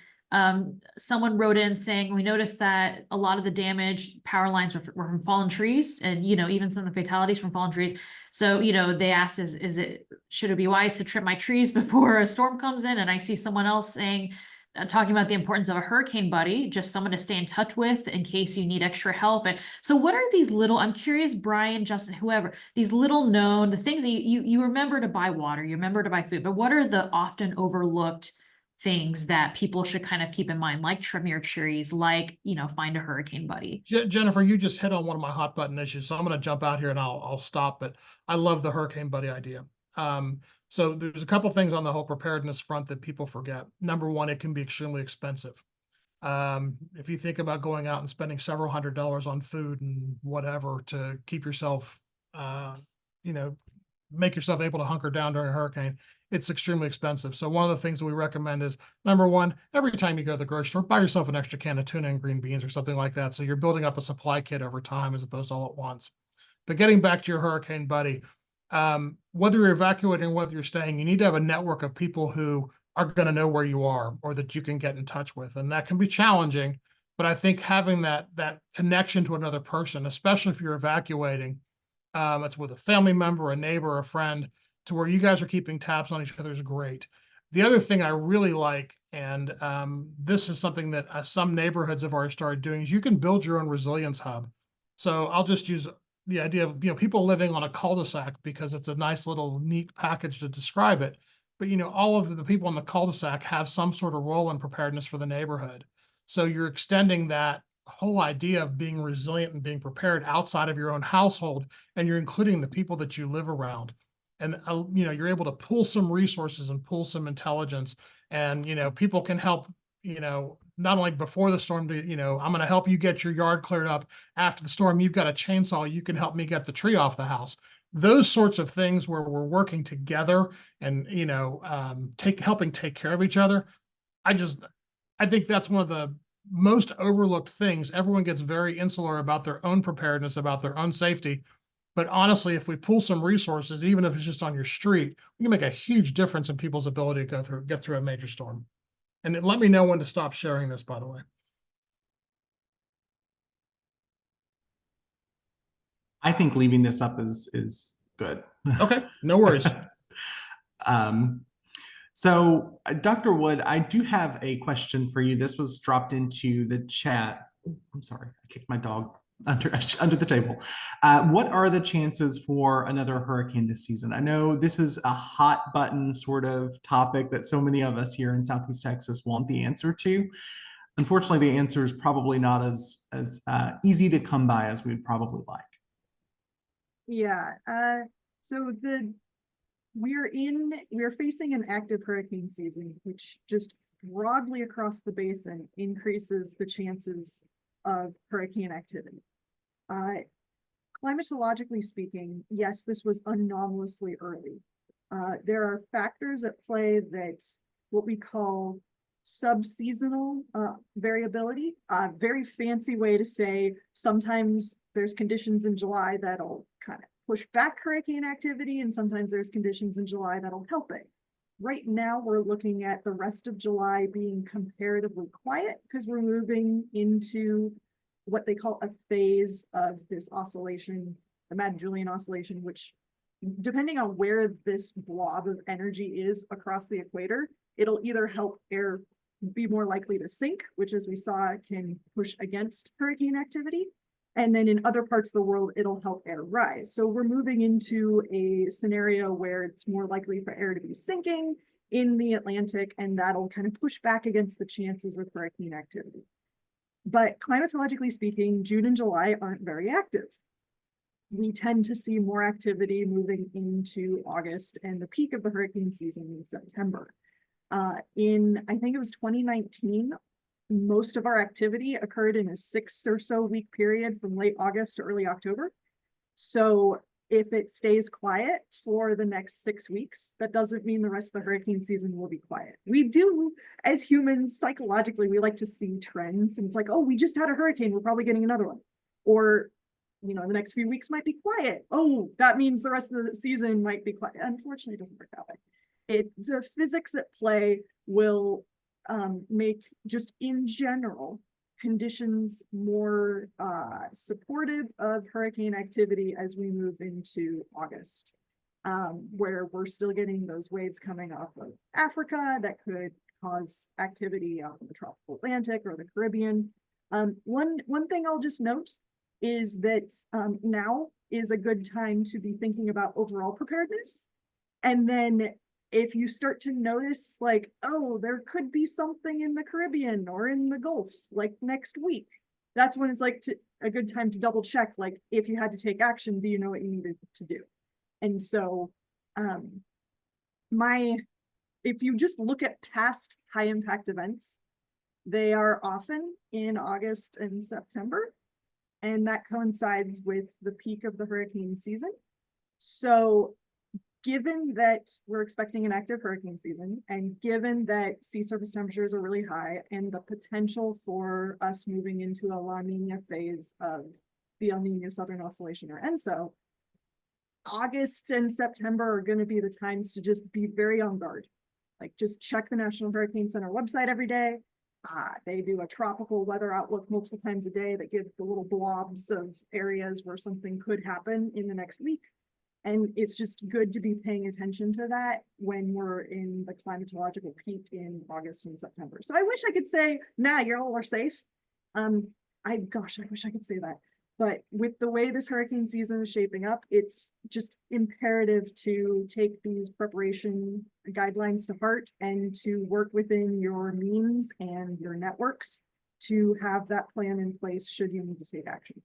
someone wrote in saying, we noticed that a lot of the damage power lines were from fallen trees, and even some of the fatalities from fallen trees. So they asked, should it be wise to trim my trees before a storm comes in? And I see someone else saying, talking about the importance of a hurricane buddy, just someone to stay in touch with in case you need extra help. And so what are these little, I'm curious, Brian, Justin, whoever, these little known, the things that you remember to buy water, you remember to buy food, but what are the often overlooked things that people should kind of keep in mind, like trim your trees, like, find a hurricane buddy? Jennifer, you just hit on one of my hot button issues. So I'm going to jump out here and I'll stop, but I love the hurricane buddy idea. So there's a couple things on the whole preparedness front that people forget. Number one, it can be extremely expensive. If you think about going out and spending several $100s on food and whatever to keep yourself, make yourself able to hunker down during a hurricane, it's extremely expensive. So one of the things that we recommend is, number one, every time you go to the grocery store, buy yourself an extra can of tuna and green beans or something like that. So you're building up a supply kit over time as opposed to all at once. But getting back to your hurricane buddy, whether you're evacuating or whether you're staying, you need to have a network of people who are going to know where you are or that you can get in touch with. And that can be challenging, but I think having that connection to another person, especially if you're evacuating, it's with a family member, a neighbor, a friend, to where you guys are keeping tabs on each other is great. The other thing I really like, and this is something that some neighborhoods have already started doing, is you can build your own resilience hub. So I'll just use the idea of people living on a cul-de-sac because it's a nice little neat package to describe it. But all of the people on the cul-de-sac have some sort of role in preparedness for the neighborhood. So you're extending that whole idea of being resilient and being prepared outside of your own household, and you're including the people that you live around. And you're able to pull some resources and pull some intelligence, and people can help not only before the storm to, I'm going to help you get your yard cleared up. After the storm, you've got a chainsaw, you can help me get the tree off the house. Those sorts of things where we're working together and, helping take care of each other. I think that's one of the most overlooked things. Everyone gets very insular about their own preparedness, about their own safety. But honestly, if we pool some resources, even if it's just on your street, we can make a huge difference in people's ability to get through a major storm. And let me know when to stop sharing this, by the way. I think leaving this up is good. Okay, no worries. So Dr. Wood, I do have a question for you. This was dropped into the chat. I'm sorry, I kicked my dog under the table. What are the chances for another hurricane this season? I know this is a hot button sort of topic that so many of us here in Southeast Texas want the answer to. Unfortunately, the answer is probably not as easy to come by as we'd probably like. Yeah. So we're facing an active hurricane season, which just broadly across the basin increases the chances of hurricane activity. Climatologically speaking, yes, this was anomalously early. There are factors at play that what we call subseasonal variability, a very fancy way to say sometimes there's conditions in July that'll kind of push back hurricane activity, and sometimes there's conditions in July that'll help it. Right now, we're looking at the rest of July being comparatively quiet because we're moving into what they call a phase of this oscillation, the Madden-Julian oscillation, which depending on where this blob of energy is across the equator, it'll either help air be more likely to sink, which as we saw can push against hurricane activity. And then in other parts of the world, it'll help air rise. So we're moving into a scenario where it's more likely for air to be sinking in the Atlantic, and that'll kind of push back against the chances of hurricane activity. But climatologically speaking, June and July aren't very active. We tend to see more activity moving into August and the peak of the hurricane season in September. I think it was 2019, most of our activity occurred in a 6 or so week period from late August to early October. So if it stays quiet for the next 6 weeks, that doesn't mean the rest of the hurricane season will be quiet. We do, as humans, psychologically, we like to see trends. And it's like, oh, we just had a hurricane, we're probably getting another one. Or, the next few weeks might be quiet. Oh, that means the rest of the season might be quiet. Unfortunately, it doesn't work that way. The physics at play will make, just in general, conditions more supportive of hurricane activity as we move into August, where we're still getting those waves coming off of Africa that could cause activity out in the tropical Atlantic or the Caribbean. One thing I'll just note is that now is a good time to be thinking about overall preparedness. And then if you start to notice like, oh, there could be something in the Caribbean or in the Gulf, like next week, that's when it's like a good time to double check, like if you had to take action, do you know what you needed to do? And so if you just look at past high impact events, they are often in August and September, and that coincides with the peak of the hurricane season. So given that we're expecting an active hurricane season, and given that sea surface temperatures are really high and the potential for us moving into a La Nina phase of the El Nino Southern Oscillation, or ENSO, August and September are going to be the times to just be very on guard. Like, just check the National Hurricane Center website every day. They do a tropical weather outlook multiple times a day that gives the little blobs of areas where something could happen in the next week. And it's just good to be paying attention to that when we're in the climatological peak in August and September. So I wish I could say, nah, you all are safe. I wish I could say that. But with the way this hurricane season is shaping up, it's just imperative to take these preparation guidelines to heart and to work within your means and your networks to have that plan in place should you need to take action.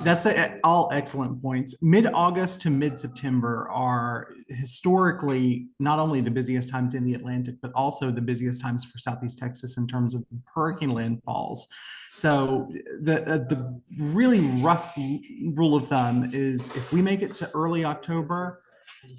That's all excellent points. Mid-August to mid-September are historically not only the busiest times in the Atlantic, but also the busiest times for Southeast Texas in terms of hurricane landfalls. So the really rough rule of thumb is if we make it to early October,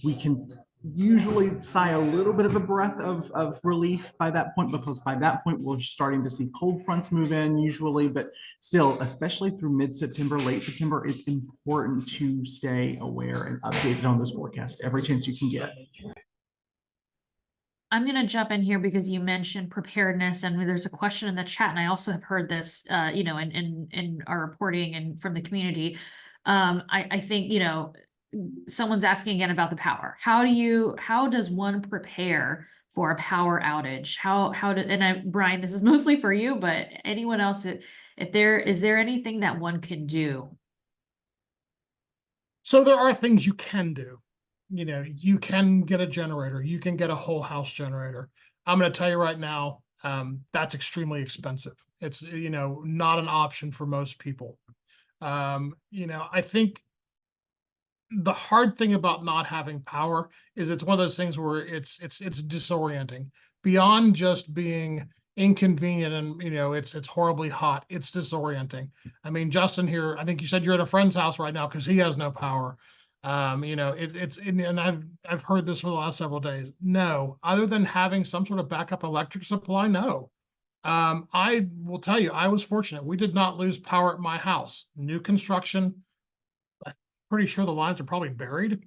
we can usually sigh a little bit of a breath of relief by that point, because by that point we're starting to see cold fronts move in usually, but still, especially through mid-September, late September, it's important to stay aware and updated on this forecast every chance you can get. I'm going to jump in here because you mentioned preparedness, and there's a question in the chat, and I also have heard this, you know, in our reporting and from the community. I think, you know, someone's asking again about the power. How does one prepare for a power outage? Brian, this is mostly for you, but anyone else, is there anything that one can do? So there are things you can do. You know, you can get a generator, you can get a whole house generator. I'm going to tell you right now, that's extremely expensive. It's, you know, not an option for most people. You know, I think the hard thing about not having power is it's one of those things where it's disorienting beyond just being inconvenient, and you know it's horribly hot. It's disorienting. I mean, Justin here, I think you said you're at a friend's house right now because he has no power. You know, and I've heard this for the last several days. No, other than having some sort of backup electric supply, no. I will tell you, I was fortunate. We did not lose power at my house. New construction. Pretty sure the lines are probably buried.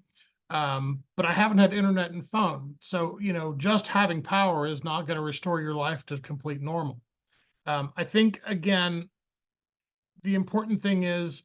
But I haven't had internet and phone. So, you know, just having power is not going to restore your life to complete normal. I think, again, the important thing is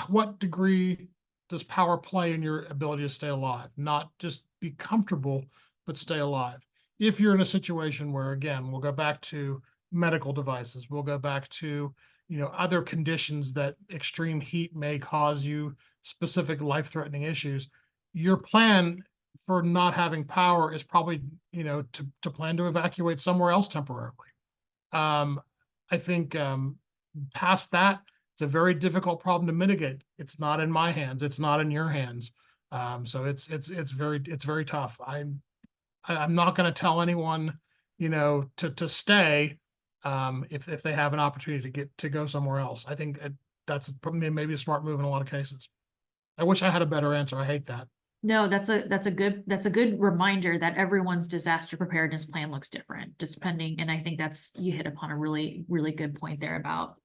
what degree does power play in your ability to stay alive? Not just be comfortable, but stay alive. If you're in a situation where, again, we'll go back to medical devices, we'll go back to, you know, other conditions that extreme heat may cause you specific life-threatening issues, your plan for not having power is probably, you know, to plan to evacuate somewhere else temporarily. I think past that, it's a very difficult problem to mitigate. It's not in my hands. It's not in your hands. So it's very tough. I'm not going to tell anyone, you know, to stay if they have an opportunity to go somewhere else. I think that's probably maybe a smart move in a lot of cases. I wish I had a better answer. I hate that. No, that's a good reminder that everyone's disaster preparedness plan looks different, depending. And I think you hit upon a really, really good point there about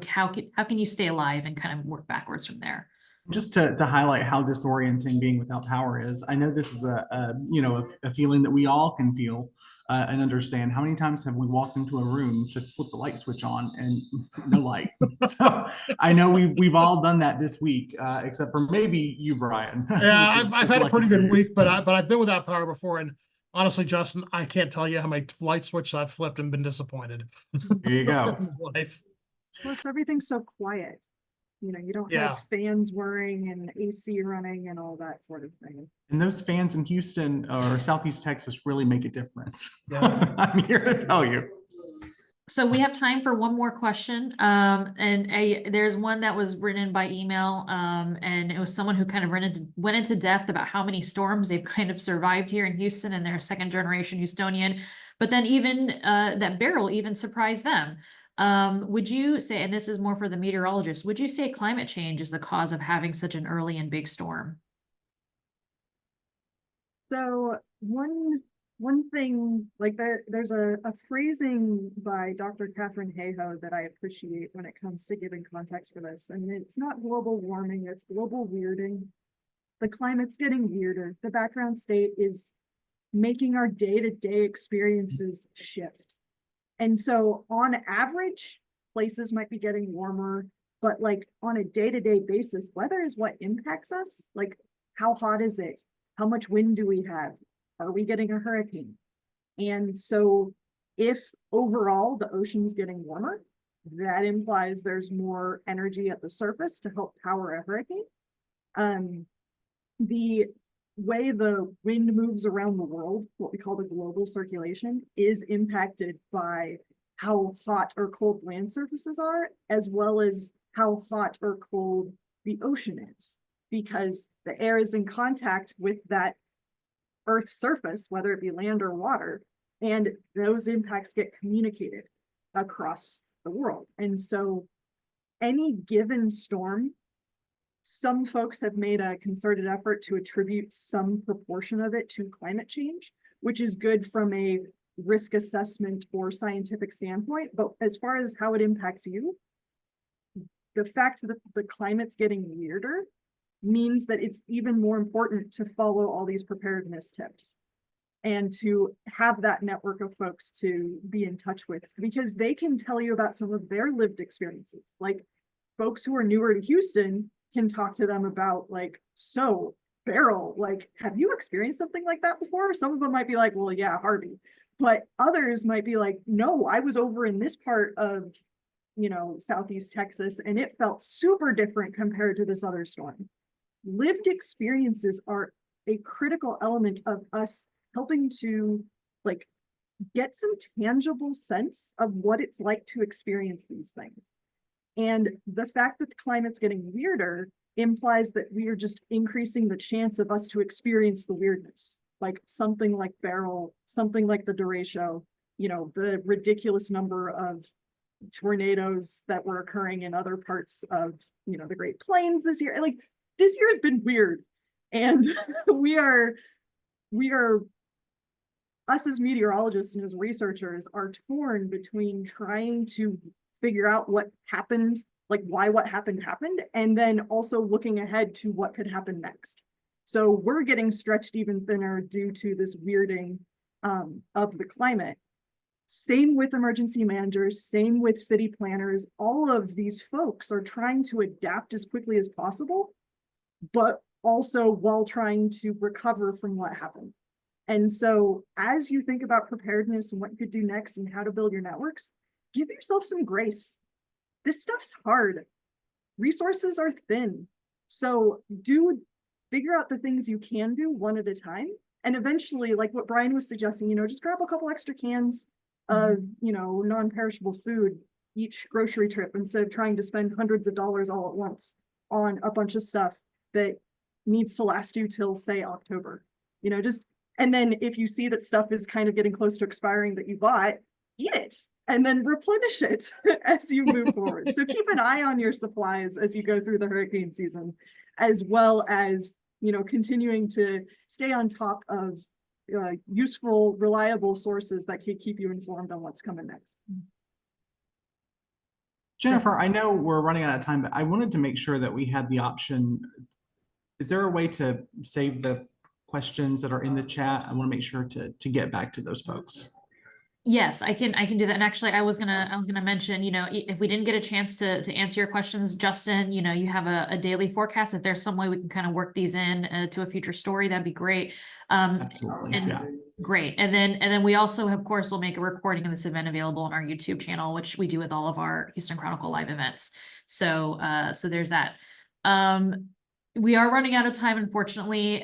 how can you stay alive and kind of work backwards from there. Just to highlight how disorienting being without power is, I know this is a feeling that we all can feel and understand. How many times have we walked into a room to flip the light switch on and no light? So I know we've all done that this week, except for maybe you, Brian. Yeah, I've had a pretty good week, but I've been without power before, and honestly, Justin, I can't tell you how many light switches I've flipped and been disappointed. There you go. Plus, everything's so quiet. You know, you don't have fans whirring and AC running and all that sort of thing. And those fans in Houston or Southeast Texas really make a difference. Yeah. I'm here to tell you. So we have time for one more question. There's one that was written by email, and it was someone who kind of went into depth about how many storms they've kind of survived here in Houston, and they're a second generation Houstonian. But then even that Beryl even surprised them. Would you say, and this is more for the meteorologist, would you say climate change is the cause of having such an early and big storm? So one thing, like there's a phrasing by Dr. Catherine Hayhoe that I appreciate when it comes to giving context for this. And it's not global warming, it's global weirding. The climate's getting weirder. The background state is making our day-to-day experiences shift. And so on average, places might be getting warmer, but like on a day-to-day basis, weather is what impacts us. Like, how hot is it? How much wind do we have? Are we getting a hurricane? And so if overall the ocean's getting warmer, that implies there's more energy at the surface to help power a hurricane. The way the wind moves around the world, what we call the global circulation, is impacted by how hot or cold land surfaces are, as well as how hot or cold the ocean is, because the air is in contact with that Earth's surface, whether it be land or water, and those impacts get communicated across the world. And so any given storm, some folks have made a concerted effort to attribute some proportion of it to climate change, which is good from a risk assessment or scientific standpoint. But as far as how it impacts you, the fact that the climate's getting weirder means that it's even more important to follow all these preparedness tips and to have that network of folks to be in touch with, because they can tell you about some of their lived experiences. Like folks who are newer to Houston can talk to them about like, so Beryl, like, have you experienced something like that before? Some of them might be like, well, yeah, Harvey. But others might be like, no, I was over in this part of, you know, Southeast Texas, and it felt super different compared to this other storm. Lived experiences are a critical element of us helping to like get some tangible sense of what it's like to experience these things. And the fact that the climate's getting weirder implies that we are just increasing the chance of us to experience the weirdness, like something like Beryl, something like the derecho, you know, the ridiculous number of tornadoes that were occurring in other parts of, you know, the Great Plains this year. Like this year has been weird, and we are us as meteorologists and as researchers are torn between trying to figure out what happened, like why what happened, and then also looking ahead to what could happen next. So we're getting stretched even thinner due to this weirding of the climate. Same with emergency managers, same with city planners. All of these folks are trying to adapt as quickly as possible, but also while trying to recover from what happened. And so as you think about preparedness and what you could do next and how to build your networks, give yourself some grace. This stuff's hard. Resources are thin. So figure out the things you can do one at a time. And eventually, like what Brian was suggesting, you know, just grab a couple extra cans of, you know, non-perishable food each grocery trip instead of trying to spend hundreds of dollars all at once on a bunch of stuff that needs to last you till, say, October. You know, just, and then if you see that stuff is kind of getting close to expiring that you bought, eat it and then replenish it as you move forward. So keep an eye on your supplies as you go through the hurricane season, as well as, you know, continuing to stay on top of useful, reliable sources that can keep you informed on what's coming next. Jennifer, I know we're running out of time, but I wanted to make sure that we had the option. Is there a way to save the questions that are in the chat? I want to make sure to get back to those folks. Yes, I can do that. And actually I was gonna mention, you know, if we didn't get a chance to answer your questions, Justin, you know, you have a daily forecast. If there's some way we can kind of work these in to a future story, that'd be great. Absolutely. And yeah. Great. And then we also, of course, will make a recording of this event available on our YouTube channel, which we do with all of our Houston Chronicle live events. So there's that. We are running out of time, unfortunately.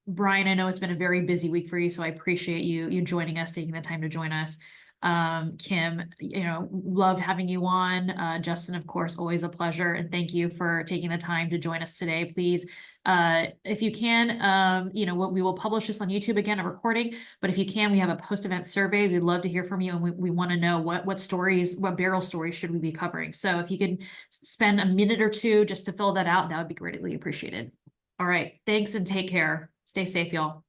Brian, I know it's been a very busy week for you, so I appreciate you joining us, taking the time to join us. Kim, you know, loved having you on. Justin, of course, always a pleasure. And thank you for taking the time to join us today. Please, if you can, you know, we will publish this on YouTube again, a recording, but if you can, we have a post-event survey. We'd love to hear from you. And we want to know what Beryl stories should we be covering. So if you could spend a minute or two just to fill that out, that would be greatly appreciated. All right. Thanks and take care. Stay safe, y'all.